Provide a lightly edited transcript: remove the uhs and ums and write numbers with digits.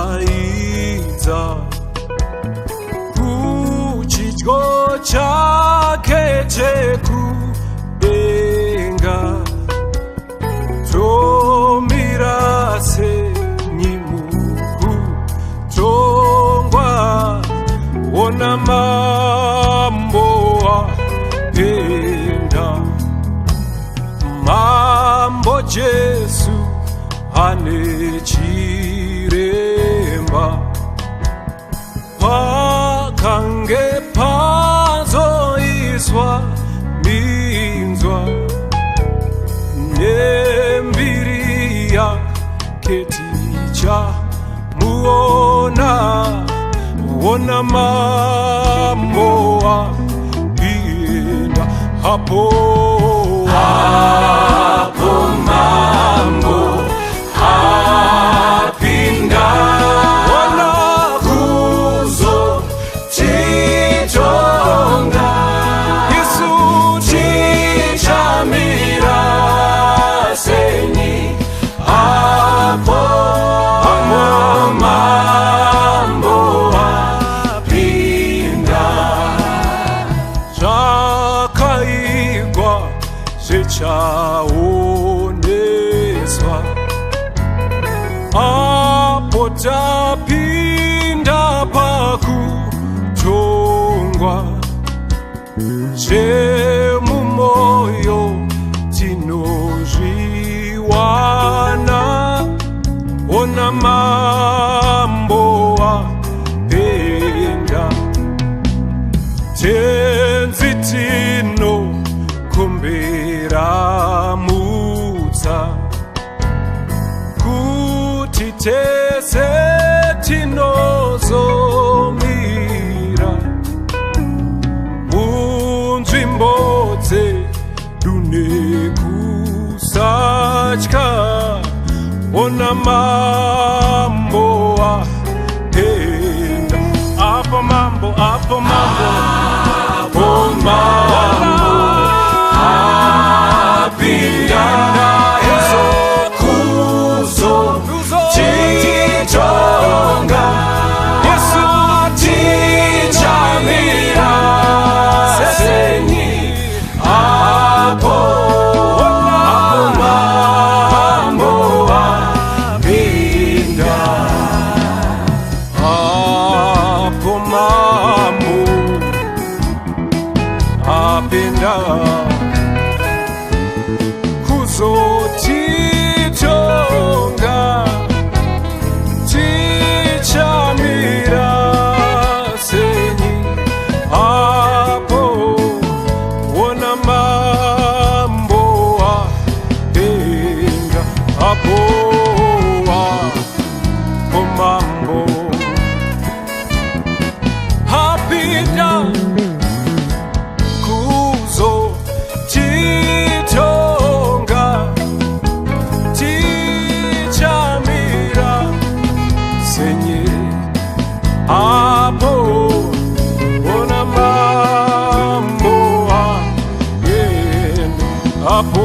tedaidza kuchidyo chake chekudenga, tomira senyimukutongwa, ona mambo apenda. Mambo Jesu ane chiremba, pakange pazoiswa minzwa nembiri yake tichamuona, ona mambo apenda. Hapo mambo apinda, ona kuzotitonga, Yesu tichamira senyi. Hapo mambo apinda, zvakaigwa zvichaoneswa, apo tapinda pakutongwa, zvemumoyo tinozviwana, ona mambo apenda. Tenzi tinokumbira mutsa, kuti tese tinozomira munzvimbo dzedu nekusatya, ona mambo apenda. Apo mambo apinda, kuzotitonga, Yesu tichamira senyi. Apo mambo apinda, apo mambo apinda, kuzotitonga, tichamira senyi. Apo ona mambo apinda, apo mambo apinda, kuzotitonga, tichamira senyi. Apo ona mambo apenda, apo